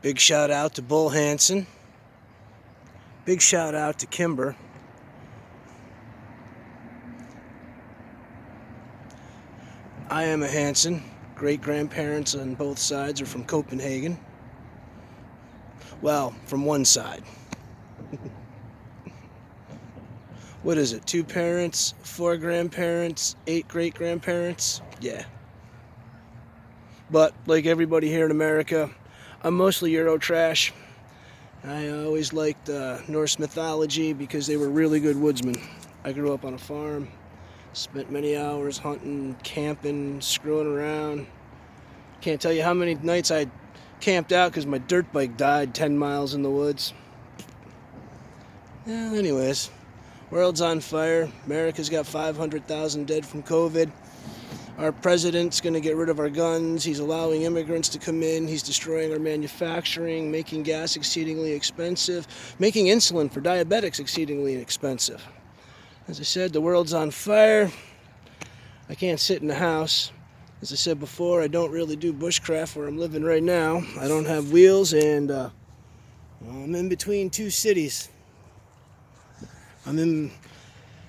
Big shout out to Bull Hansen. Big shout out to Kimber. I am a Hansen. Great-grandparents on both sides are from Copenhagen. Well, from one side. What is it? 2 parents, 4 grandparents, 8 great-grandparents? Yeah. But like everybody here in America, I'm mostly Euro trash. I always liked Norse mythology because they were really good woodsmen. I grew up on a farm, spent many hours hunting, camping, screwing around. Can't tell you how many nights I camped out because my dirt bike died 10 miles in the woods. Yeah, anyways, world's on fire. America's got 500,000 dead from COVID. Our president's going to get rid of our guns. He's allowing immigrants to come in. He's destroying our manufacturing, making gas exceedingly expensive, making insulin for diabetics exceedingly expensive. As I said, the world's on fire. I can't sit in the house. As I said before, I don't really do bushcraft where I'm living right now. I don't have wheels, and I'm in between 2 cities. I'm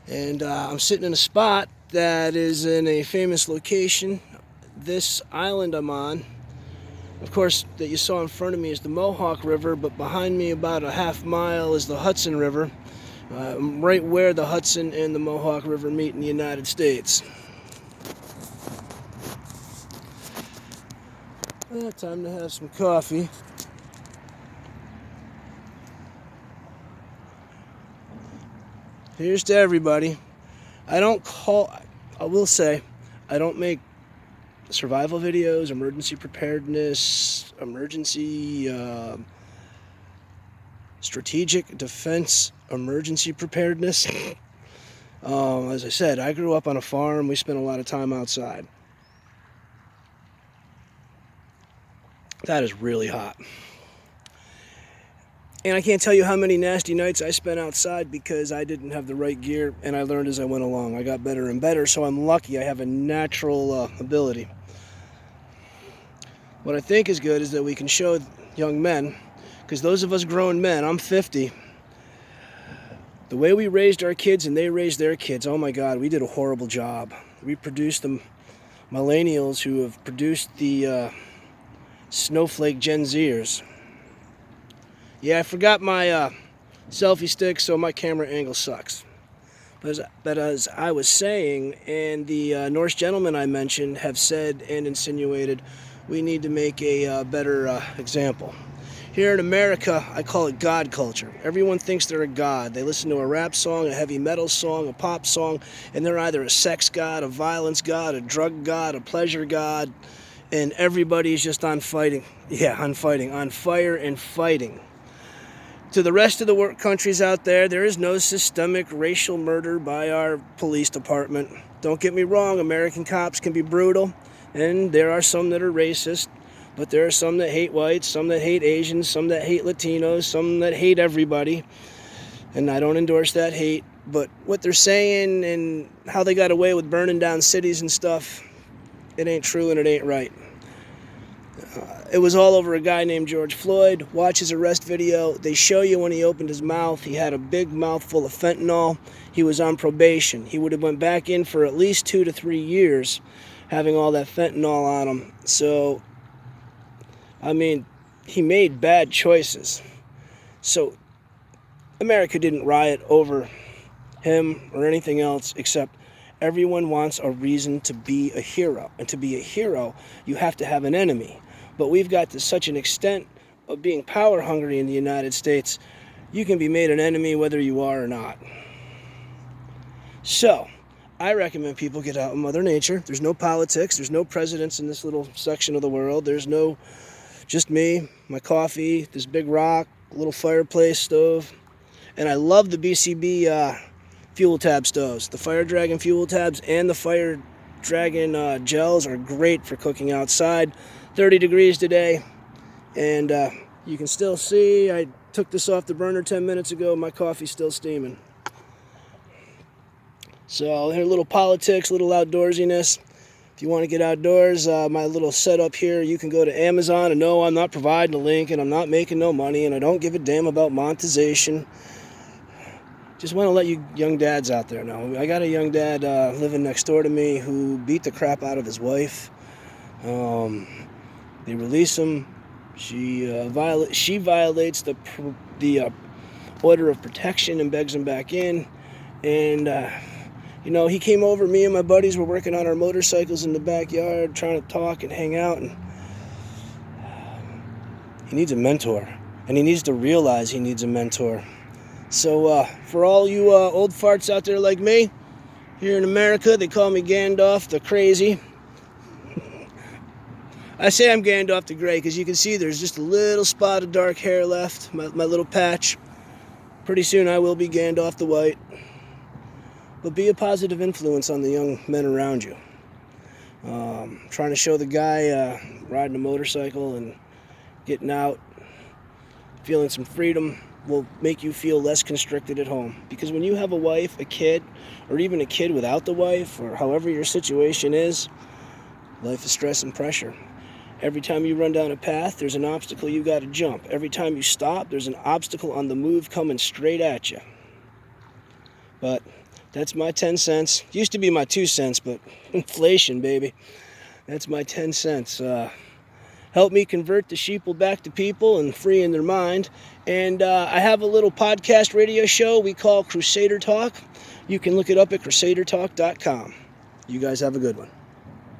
sitting in a spot that is in a famous location. This island I'm on, of course, that you saw in front of me is the Mohawk River, but behind me about a half mile is the Hudson River, right where the Hudson and the Mohawk River meet in the United States. Time to have some coffee. Here's to everybody. I will say, I don't make survival videos, emergency preparedness, strategic defense, emergency preparedness. As I said, I grew up on a farm. We spent a lot of time outside. That is really hot. And I can't tell you how many nasty nights I spent outside because I didn't have the right gear, and I learned as I went along. I got better and better, so I'm lucky I have a natural ability. What I think is good is that we can show young men, because those of us grown men, I'm 50, the way we raised our kids and they raised their kids, oh my God, we did a horrible job. We produced the millennials who have produced the snowflake Gen Zers. Yeah, I forgot my selfie stick, so my camera angle sucks. But as I was saying, and the Norse gentlemen I mentioned have said and insinuated, we need to make a better example. Here in America, I call it God culture. Everyone thinks they're a god. They listen to a rap song, a heavy metal song, a pop song, and they're either a sex god, a violence god, a drug god, a pleasure god, and everybody's just on fighting. Yeah, on fighting, on fire and fighting. To the rest of the countries out there, there is no systemic racial murder by our police department. Don't get me wrong, American cops can be brutal, and there are some that are racist, but there are some that hate whites, some that hate Asians, some that hate Latinos, some that hate everybody, and I don't endorse that hate, but what they're saying and how they got away with burning down cities and stuff, it ain't true and it ain't right. It was all over a guy named George Floyd. Watch his arrest video. They show you when he opened his mouth. He had a big mouthful of fentanyl. He was on probation. He would have went back in for at least 2 to 3 years having all that fentanyl on him. So, I mean, he made bad choices. So, America didn't riot over him or anything else except everyone wants a reason to be a hero. And to be a hero, you have to have an enemy. But we've got to such an extent of being power hungry in the United States, you can be made an enemy whether you are or not. So, I recommend people get out in Mother Nature. There's no politics. There's no presidents in this little section of the world. There's no, just me, my coffee, this big rock, little fireplace stove. And I love the BCB fuel tab stoves. The Fire Dragon fuel tabs and the Fire Dragon gels are great for cooking outside. 30 degrees today, and you can still see I took this off the burner 10 minutes ago. My coffee's still steaming. So here, a little politics, a little outdoorsiness. If you want to get outdoors, my little setup here, you can go to Amazon. And no, I'm not providing a link, and I'm not making no money, and I don't give a damn about monetization. Just want to let you young dads out there know. I got a young dad living next door to me who beat the crap out of his wife. They release him. She violates the order of protection and begs him back in. And he came over. Me and my buddies were working on our motorcycles in the backyard, trying to talk and hang out. And he needs a mentor, and he needs to realize he needs a mentor. So for all you old farts out there like me, here in America, they call me Gandalf the Crazy. I say I'm Gandalf the Gray because you can see there's just a little spot of dark hair left, my little patch. Pretty soon I will be Gandalf the White. But be a positive influence on the young men around you. Trying to show the guy riding a motorcycle and getting out, feeling some freedom, will make you feel less constricted at home. Because when you have a wife, a kid, or even a kid without the wife, or however your situation is, life is stress and pressure. Every time you run down a path, there's an obstacle you got to jump. Every time you stop, there's an obstacle on the move coming straight at you. But that's my 10 cents. Used to be my 2 cents, but inflation, baby. That's my 10 cents. Help me convert the sheeple back to people and free in their mind. And I have a little podcast radio show we call Crusader Talk. You can look it up at crusadertalk.com. You guys have a good one.